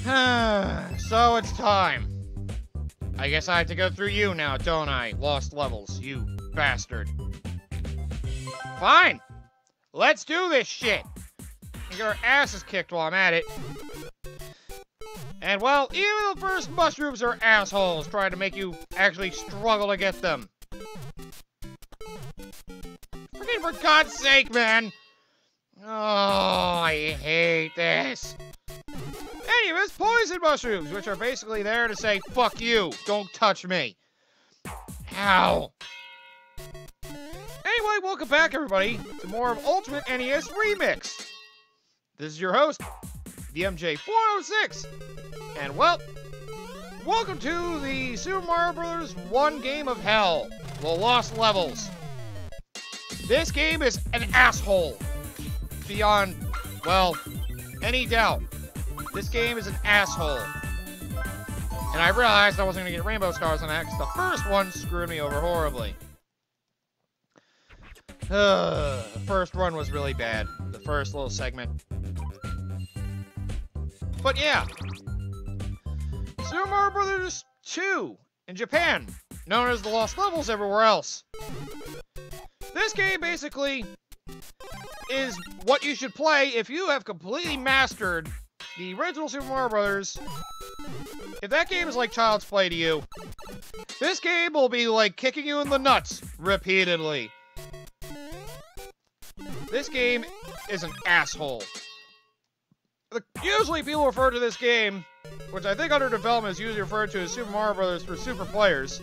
So it's time. I guess I have to go through you now, don't I? Lost Levels, you bastard. Fine. Let's do this shit. And get our asses kicked while I'm at it. And well, even the first mushrooms are assholes trying to make you actually struggle to get them. Freaking for God's sake, man. Oh, I hate this. Anyways, poison mushrooms, which are basically there to say, fuck you, don't touch me. Ow. Anyway, welcome back, everybody, to more of Ultimate NES Remix. This is your host, DMJ406. And, well, welcome to the Super Mario Bros. 1 Game of Hell, The Lost Levels. This game is an asshole. Beyond, well, any doubt. This game is an asshole. And I realized I wasn't going to get rainbow stars on that because the first one screwed me over horribly. The first run was really bad. The first little segment. But yeah. Super Mario Bros. 2 in Japan, known as The Lost Levels everywhere else. This game basically is what you should play if you have completely mastered the original Super Mario Bros. If that game is like Child's Play to you, this game will be like kicking you in the nuts repeatedly. This game is an asshole. Usually people refer to this game, which I think under development is usually referred to as Super Mario Bros. For super players,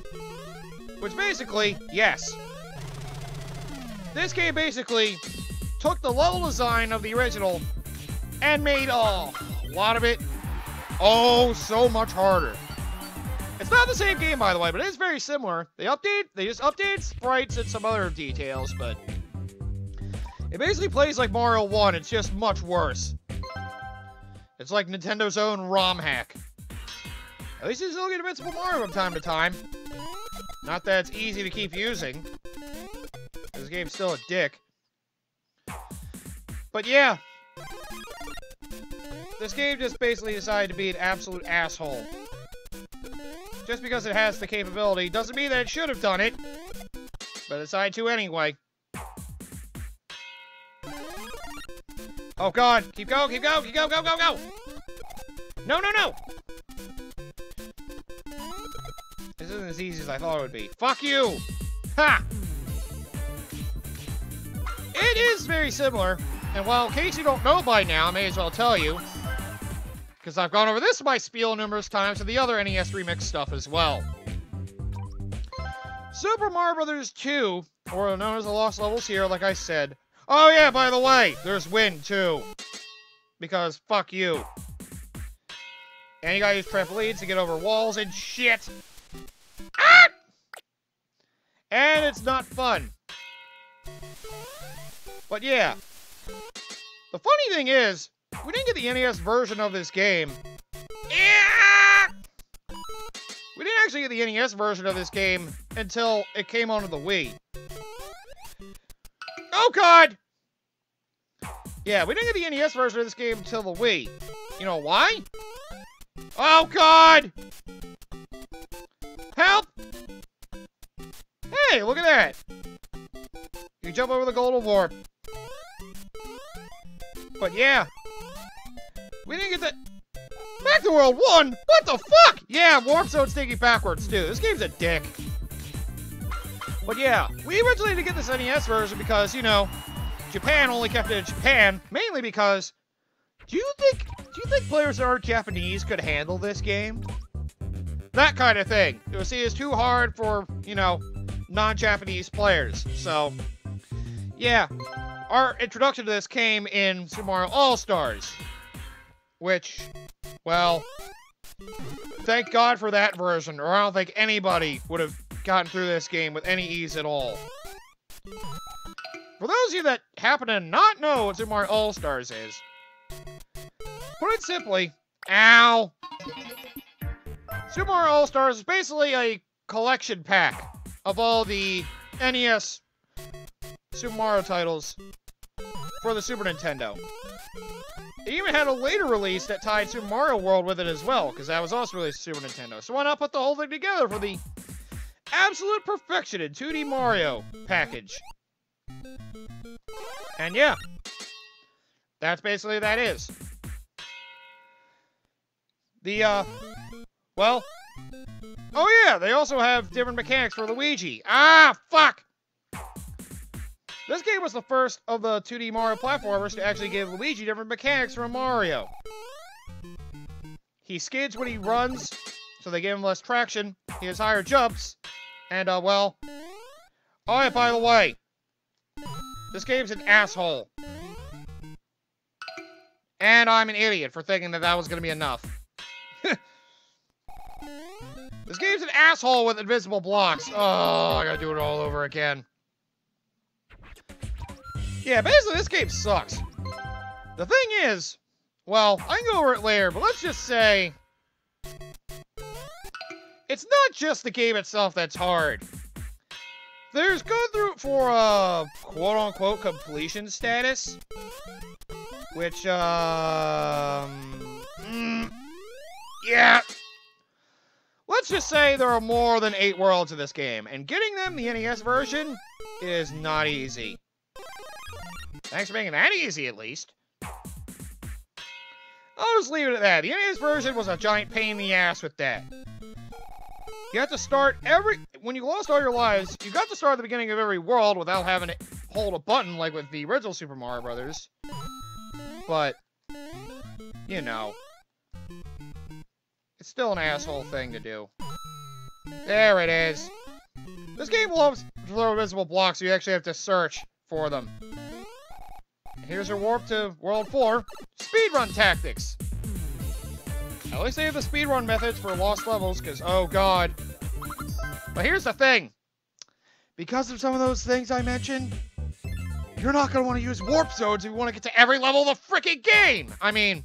which basically, yes. This game basically took the level design of the original and made a lot of it so much harder. It's not the same game, by the way, but it is very similar. They just updated sprites and some other details, but it basically plays like Mario 1, it's just much worse. It's like Nintendo's own ROM hack. At least you still get Invincible Mario from time to time. Not that it's easy to keep using. This game's still a dick. But yeah. This game just basically decided to be an absolute asshole. Just because it has the capability doesn't mean that it should have done it. But it decided to anyway. Oh god, keep going, keep going, keep going, go, go, go! No, no, no! This isn't as easy as I thought it would be. Fuck you! Ha! It is very similar, and well, in case you don't know by now, I may as well tell you, because I've gone over this in my spiel numerous times to the other NES Remix stuff as well. Super Mario Bros. 2, or known as the Lost Levels here, like I said. Oh yeah, by the way, there's wind too. Because fuck you. And you gotta use trampolines to get over walls and shit. Ah! And it's not fun. But yeah. The funny thing is, we didn't get the NES version of this game. Yeah! We didn't actually get the NES version of this game until it came onto the Wii. Oh god! Yeah, we didn't get the NES version of this game until the Wii. You know why? Oh god! Help! Hey, look at that! You jump over the golden warp. But yeah. We didn't get that. Back to World 1? What the fuck? Yeah, Warp Zone's taking backwards too. This game's a dick. But yeah, we originally didn't get this NES version because, you know, Japan only kept it in Japan, mainly because, do you think players that aren't Japanese could handle this game? That kind of thing. It was seen as too hard for, you know, non-Japanese players. So, yeah, our introduction to this came in Super Mario All-Stars, which, well, thank God for that version, or I don't think anybody would have gotten through this game with any ease at all. For those of you that happen to not know what Super Mario All-Stars is, put it simply, ow! Super Mario All-Stars is basically a collection pack of all the NES Super Mario titles for the Super Nintendo. it even had a later release that tied Super Mario World with it as well, because that was also released Super Nintendo. So why not put the whole thing together for the absolute perfection in 2D Mario package? And yeah, that's basically what that is. Well, oh yeah, they also have different mechanics for Luigi. Ah, fuck! This game was the first of the 2D Mario platformers to actually give Luigi different mechanics from Mario. He skids when he runs, so they give him less traction. He has higher jumps. And, well... Oh, yeah, by the way. This game's an asshole. And I'm an idiot for thinking that that was gonna be enough. This game's an asshole with invisible blocks. Oh, I gotta do it all over again. Yeah, basically this game sucks. The thing is, well, I can go over it later, but let's just say... It's not just the game itself that's hard. There's going through it for, quote-unquote completion status. Which, yeah. Let's just say there are more than 8 worlds in this game, and getting them, the NES version, is not easy. Thanks for making that easy, at least. I'll just leave it at that. The NES version was a giant pain in the ass with that. You have to start when you lost all your lives, you got to start at the beginning of every world without having to hold a button like with the original Super Mario Brothers. But, you know. It's still an asshole thing to do. There it is. This game loves to throw invisible blocks, so you actually have to search for them. Here's your warp to World 4. Speedrun tactics. At least they have the speedrun methods for lost levels, because, oh god. But here's the thing. Because of some of those things I mentioned, you're not going to want to use warp zones if you want to get to every level of the freaking game! I mean,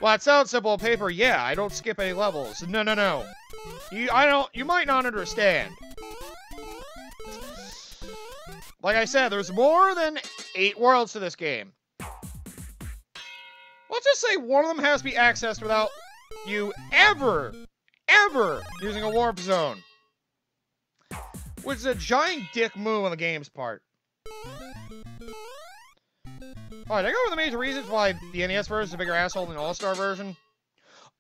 well, it sounds simple on paper, yeah, I don't skip any levels. No, no, no. You might not understand. Like I said, there's more than 8 worlds to this game. Let's just say one of them has to be accessed without you ever using a warp zone. Which is a giant dick move on the game's part. Alright, I go over the major reasons why the NES version is a bigger asshole than the All-Star version.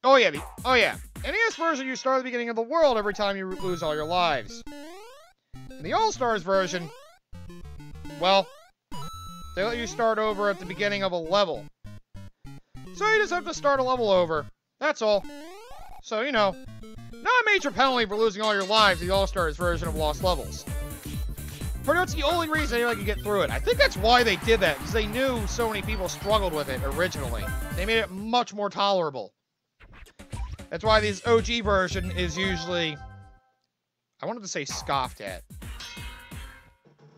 Oh yeah, NES version, you start at the beginning of the world every time you lose all your lives. In the All-Stars version, well, they let you start over at the beginning of a level. So you just have to start a level over. That's all. So, you know, not a major penalty for losing all your lives in the All-Stars version of Lost Levels. Pretty much the only reason anyone could get through it. I think that's why they did that, because they knew so many people struggled with it originally. They made it much more tolerable. That's why this OG version is usually... I wanted to say scoffed at.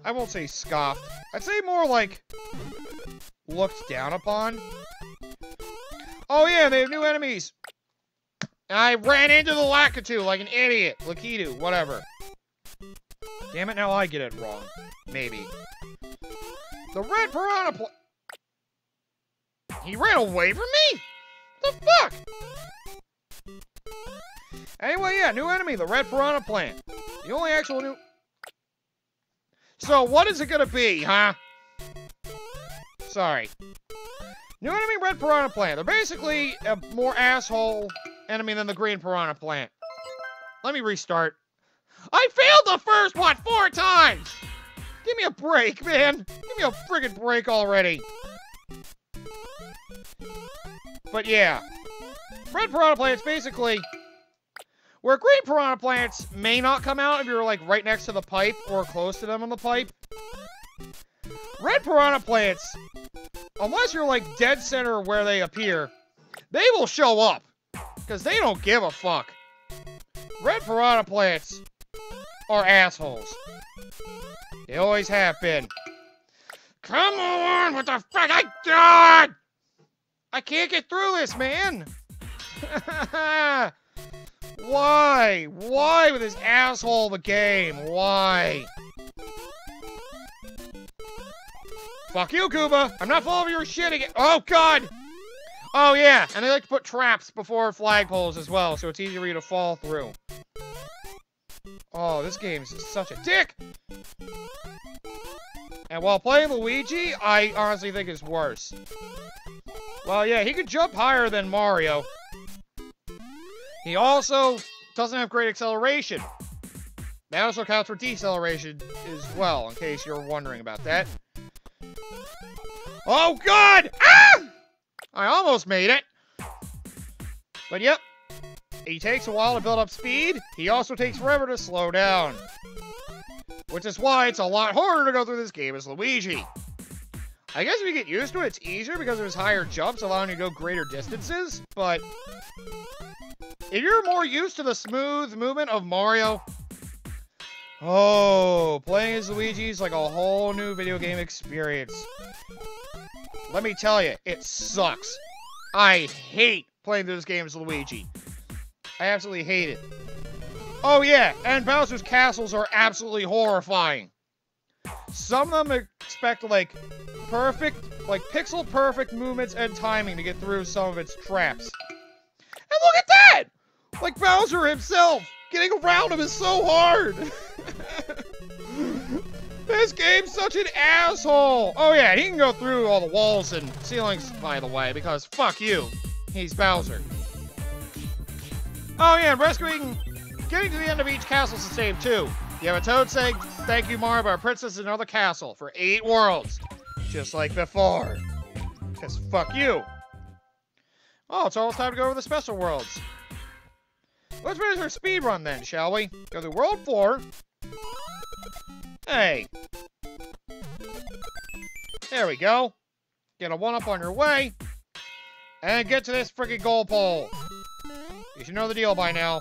I won't say scoffed. I'd say more like... looked down upon. Oh yeah, they have new enemies! And I ran into the Lakitu like an idiot. Lakitu, whatever. Damn it, now I get it wrong. Maybe. The Red Piranha He ran away from me? What the fuck? Anyway, yeah, new enemy, the Red Piranha Plant. The only actual new... So, what is it gonna be, huh? Sorry. New enemy, Red Piranha Plant. They're basically a more asshole enemy than the Green Piranha Plant. Let me restart. I failed the first, what, 4 times? Give me a break, man. Give me a friggin' break already. But yeah. Red Piranha Plants basically... where Green Piranha Plants may not come out if you're, like, right next to the pipe or close to them on the pipe. Red Piranha Plants, unless you're, like, dead center where they appear, they will show up. Because they don't give a fuck. Red Piranha Plants are assholes. They always have been. Come on, what the fuck? God! I can't get through this, man! Why? Why with this asshole of a game? Why? Fuck you, Koopa! I'm not following your shit again! Oh, God! Oh, yeah, and they like to put traps before flagpoles as well, so it's easier for you to fall through. Oh, this game is such a dick! And while playing Luigi, I honestly think it's worse. Well, yeah, he could jump higher than Mario. He also doesn't have great acceleration. That also counts for deceleration as well, in case you're wondering about that. Oh, God! Ah! I almost made it. But, yep. He takes a while to build up speed. He also takes forever to slow down. Which is why it's a lot harder to go through this game as Luigi. I guess if you get used to it, it's easier because of his higher jumps, allowing you to go greater distances. But if you're more used to the smooth movement of Mario, oh, playing as Luigi is like a whole new video game experience. Let me tell you, it sucks. I hate playing this game as Luigi. I absolutely hate it. Oh yeah, and Bowser's castles are absolutely horrifying. Some of them expect like perfect, like pixel perfect movements and timing to get through some of its traps. And look at that! Like Bowser himself, getting around him is so hard. This game's such an asshole! Oh yeah, he can go through all the walls and ceilings, by the way, because fuck you. He's Bowser. Oh yeah, getting to the end of each castle is the same too. You have a toad saying, "Thank you, Mario, but our princess is another castle for 8 worlds." Just like before. Because fuck you. Oh, it's almost time to go over the special worlds. Let's finish our speed run then, shall we? Go to World 4. Hey. There we go. Get a 1-up on your way. And get to this freaking goal pole. You should know the deal by now.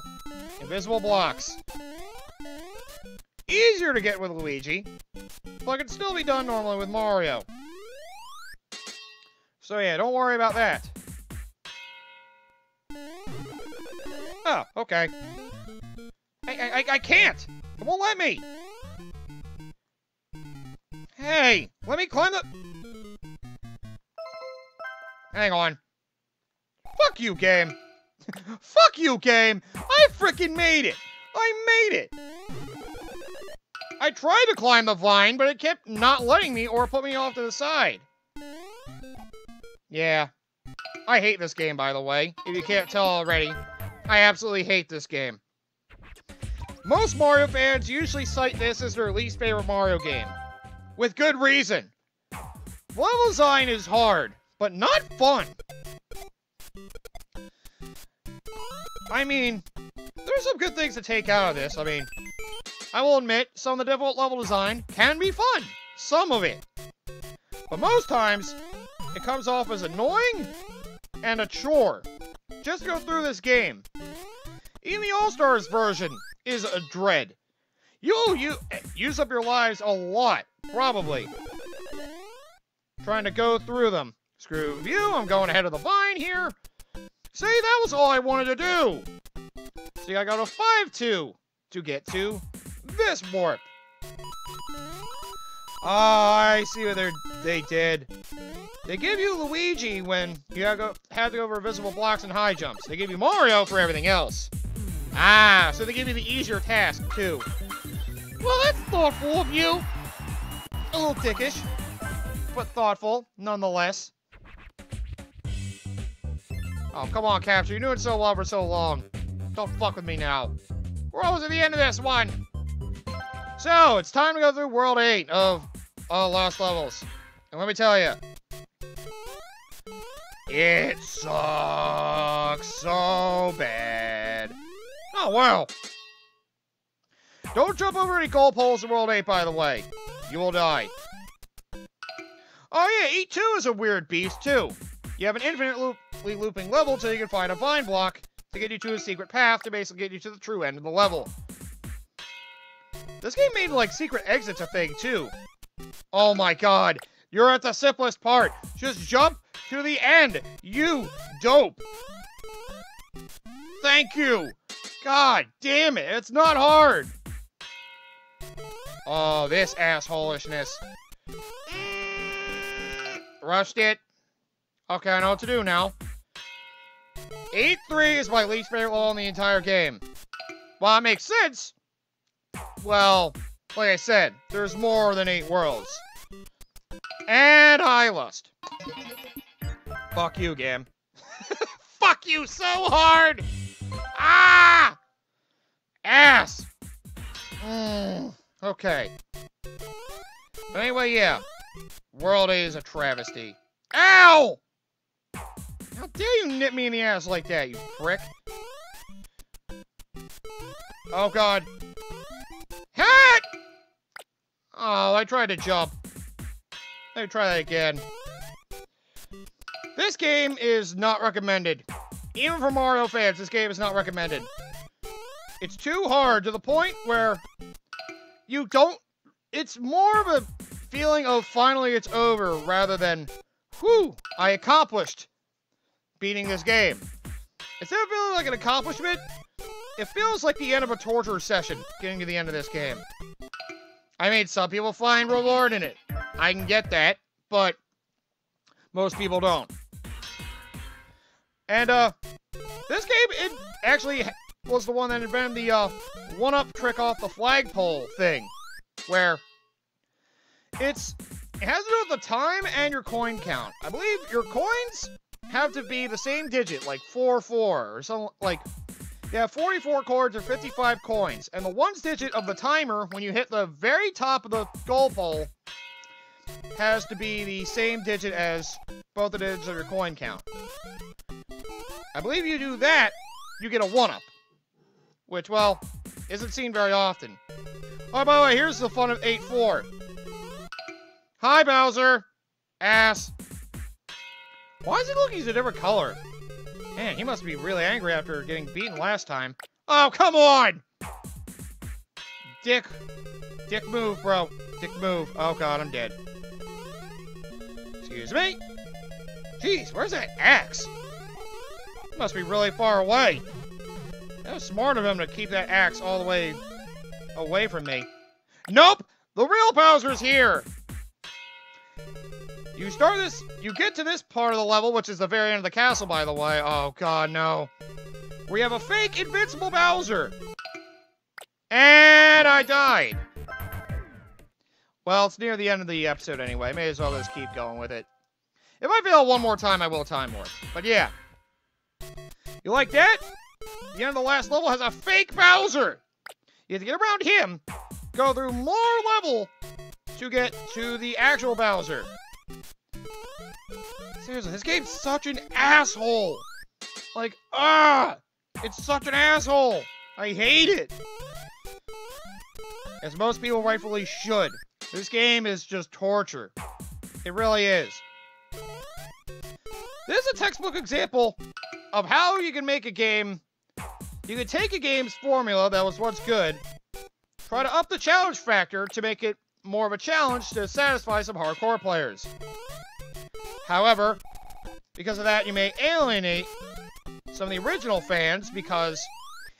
Invisible blocks. Easier to get with Luigi, but it can still be done normally with Mario. So yeah, don't worry about that. Oh, okay. I can't! It won't let me! Hey, let me climb the... Hang on. Fuck you, game! Fuck you, game! I frickin' made it! I made it! I tried to climb the vine, but it kept not letting me or put me off to the side. Yeah. I hate this game, by the way. If you can't tell already. I absolutely hate this game. Most Mario fans usually cite this as their least favorite Mario game. With good reason. Level design is hard, but not fun. I mean, there's some good things to take out of this. I mean, I will admit, some of the difficult level design can be fun. Some of it. But most times, it comes off as annoying and a chore. Just go through this game. Even the All-Stars version is a dread. You'll use up your lives a lot, probably. Trying to go through them. Screw you, I'm going ahead of the vine here. See, that was all I wanted to do. See, I got a 5-2 to get to this warp. I see what they did. They give you Luigi when you had to go over invisible blocks and high jumps. They give you Mario for everything else. Ah, so they give you the easier task, too. Well, that's thoughtful of you. A little dickish, but thoughtful, nonetheless. Oh, come on, Capture. You're doing so well for so long. Don't fuck with me now. We're almost at the end of this one. So, it's time to go through World 8 of Lost Levels. And let me tell you, it sucks so bad. Oh, wow. Don't jump over any goal poles in World 8, by the way. You will die. Oh, yeah, E2 is a weird beast, too. You have an infinitely looping level till you can find a vine block to get you to a secret path to basically get you to the true end of the level. This game made, like, secret exits a thing, too. Oh my god. You're at the simplest part. Just jump to the end. You dope. Thank you. God damn it. It's not hard. Oh, this assholishness. Rushed it. Okay, I know what to do now. 8-3 is my least favorite level in the entire game. Well, it makes sense. Well, like I said, there's more than 8 worlds. And I lost. Fuck you, game. Fuck you so hard! Ah! Ass! Okay. But anyway, yeah. World 8 is a travesty. Ow! How dare you nip me in the ass like that, you prick? Oh, God. Hat! Oh, I tried to jump. Let me try that again. This game is not recommended. Even for Mario fans, this game is not recommended. It's too hard to the point where you don't... It's more of a feeling of finally it's over rather than, whew, I accomplished beating this game. Instead of feeling like an accomplishment, it feels like the end of a torture session getting to the end of this game. I mean, some people find reward in it. I can get that, but most people don't. And, this game, it actually was the one that invented the, one-up trick off the flagpole thing. Where it has to do with the time and your coin count. I believe your coins have to be the same digit, like 4-4, or something like... You have 44 coins or 55 coins, and the ones digit of the timer, when you hit the very top of the goal pole, has to be the same digit as both the digits of your coin count. I believe you do that, you get a 1-up. Which, well, isn't seen very often. Oh, by the way, here's the fun of 8-4. Hi, Bowser! Ass. Why is he looking a different color? Man, he must be really angry after getting beaten last time. Oh, come on! Dick. Dick move, bro. Dick move. Oh, God, I'm dead. Excuse me? Jeez, where's that axe? It must be really far away. That was smart of him to keep that axe all the way away from me. Nope! The real Bowser's here! You get to this part of the level, which is the very end of the castle, by the way. Oh, God, no. We have a fake invincible Bowser. And I died. Well, it's near the end of the episode anyway. May as well just keep going with it. If I fail one more time, I will time warp. But yeah. You like that? The end of the last level has a fake Bowser. You have to get around him, go through more level to get to the actual Bowser. Seriously, this game's such an asshole. Like, it's such an asshole. I hate it. As most people rightfully should. This game is just torture. It really is. This is a textbook example of how you can make a game. You can take a game's formula that was once good, try to up the challenge factor to make it more of a challenge to satisfy some hardcore players. However, because of that, you may alienate some of the original fans because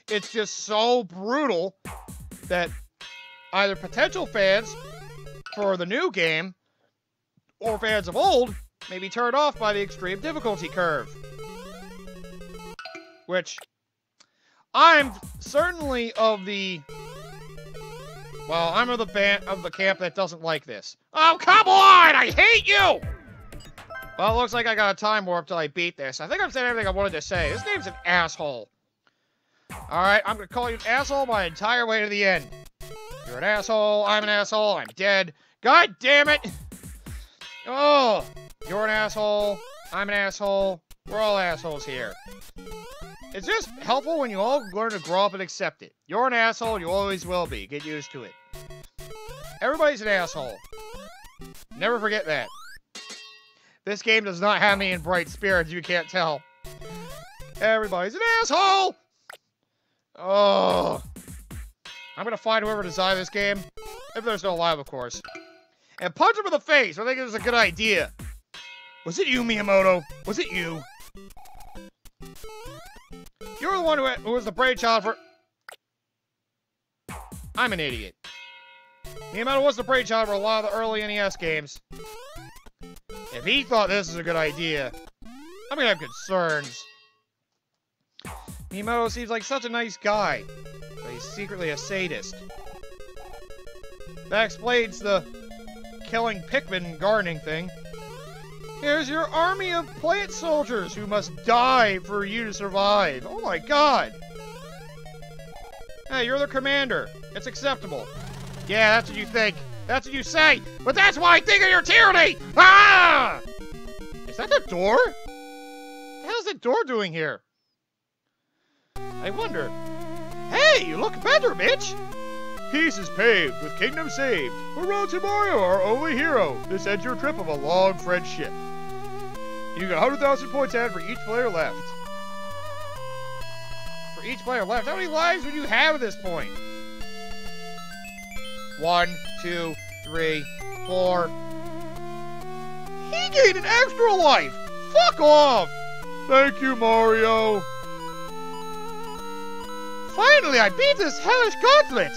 it's just so brutal that either potential fans for the new game or fans of old may be turned off by the extreme difficulty curve. Which, I'm certainly of the... Well, I'm of the camp that doesn't like this. Oh, come on! I hate you! Well, it looks like I got a time warp till I beat this. I think I've said everything I wanted to say. This game's an asshole. Alright, I'm gonna call you an asshole my entire way to the end. You're an asshole, I'm an asshole, I'm dead. God damn it! Oh! You're an asshole, I'm an asshole, we're all assholes here. It's just helpful when you all learn to grow up and accept it. You're an asshole, you always will be. Get used to it. Everybody's an asshole. Never forget that. This game does not have me in bright spirits, you can't tell. Everybody's an asshole! Oh. I'm gonna find whoever designed this game. If there's no live, of course. And punch him in the face. I think it was a good idea. Was it you, Miyamoto? Was it you? You're the one who was the brainchild for... I'm an idiot. Miyamoto was the brainchild for a lot of the early NES games. If he thought this is a good idea, I'm gonna have concerns. Miyamoto seems like such a nice guy, but he's secretly a sadist. That explains the killing Pikmin gardening thing. Here's your army of plant soldiers who must die for you to survive. Oh my god! Hey, you're the commander. It's acceptable. Yeah, that's what you think. That's what you say. But that's why I think of your tyranny! Ah! Is that the door? What the hell's the door doing here? I wonder. Hey, you look better, bitch! Peace is paved with kingdom saved. Orochimaru, our only hero. This ends your trip of a long friendship. You got 100,000 points added for each player left. For each player left? How many lives would you have at this point? 1, 2, 3, 4. He gained an extra life! Fuck off! Thank you, Mario. Finally, I beat this hellish gauntlet!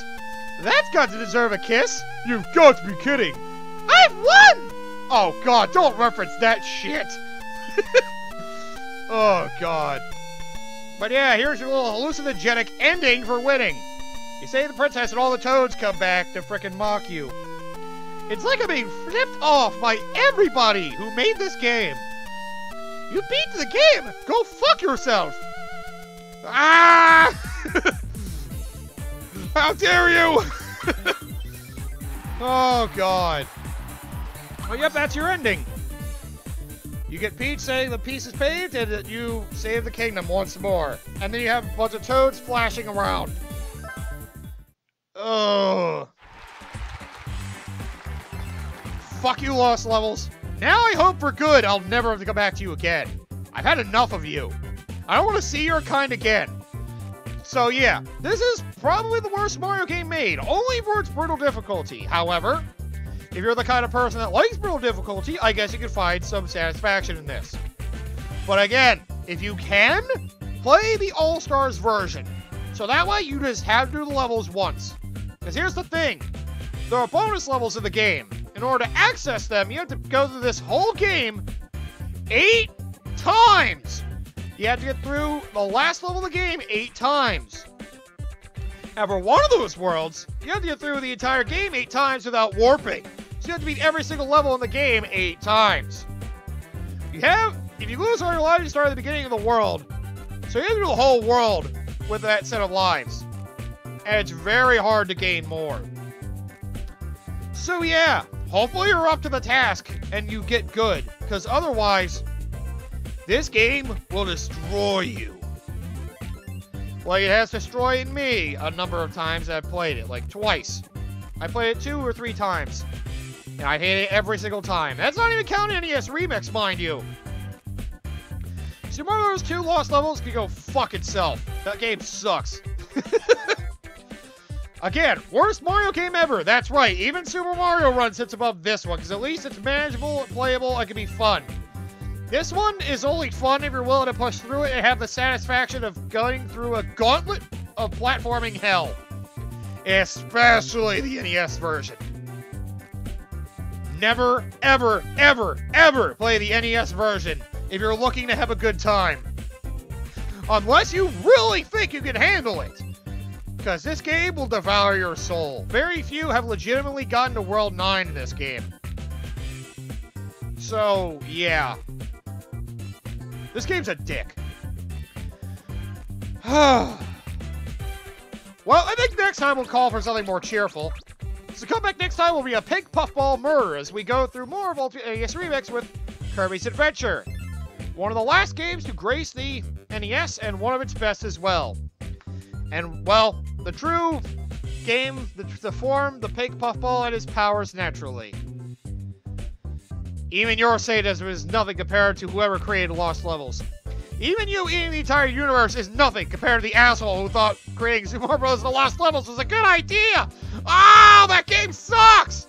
That's got to deserve a kiss! You've got to be kidding! I've won! Oh god, don't reference that shit! Oh god. But yeah, here's your little hallucinogenic ending for winning. You save the princess and all the toads come back to frickin' mock you. It's like I'm being flipped off by everybody who made this game. You beat the game! Go fuck yourself! Ah! How dare you! Oh, God. Oh, yep, that's your ending. You get Peach saying the piece is paved, and that you save the kingdom once more. And then you have a bunch of toads flashing around. Ugh. Fuck you, Lost Levels. Now I hope for good I'll never have to come back to you again. I've had enough of you. I don't want to see your kind again. So yeah, this is probably the worst Mario game made, only for its brutal difficulty. However, if you're the kind of person that likes brutal difficulty, I guess you can find some satisfaction in this. But again, if you can, play the All-Stars version. So that way you just have to do the levels once. Because here's the thing, there are bonus levels in the game. In order to access them, you have to go through this whole game 8 times. You have to get through the last level of the game 8 times. And for one of those worlds, you have to get through the entire game 8 times without warping. So you have to beat every single level in the game 8 times. If you lose all your lives, you start at the beginning of the world. So you have to do the whole world with that set of lives. And it's very hard to gain more. So yeah, hopefully you're up to the task and you get good. Because otherwise, this game will destroy you. Like it has destroyed me a number of times I've played it, like twice. I played it 2 or 3 times. And I hate it every single time. That's not even counting NES Remix, mind you. Super Mario Bros. 2 Lost Levels can go fuck itself. That game sucks. Again, worst Mario game ever. That's right. Even Super Mario Run sits above this one, because at least it's manageable, playable, and can be fun. This one is only fun if you're willing to push through it and have the satisfaction of going through a gauntlet of platforming hell. Especially the NES version. Never, ever, ever, ever play the NES version if you're looking to have a good time. Unless you really think you can handle it. Because this game will devour your soul. Very few have legitimately gotten to World 9 in this game. So, yeah. This game's a dick. Well, I think next time we'll call for something more cheerful. So come back next time will be a Pink Puffball Murder as we go through more of NES Remix with Kirby's Adventure. One of the last games to grace the NES and one of its best as well. And, well, the true game, the form, the Pink Puffball and his powers naturally. Even your sadism is nothing compared to whoever created Lost Levels. Even you eating the entire universe is nothing compared to the asshole who thought creating Super Mario Bros. The Lost Levels was a good idea! Oh, that game sucks!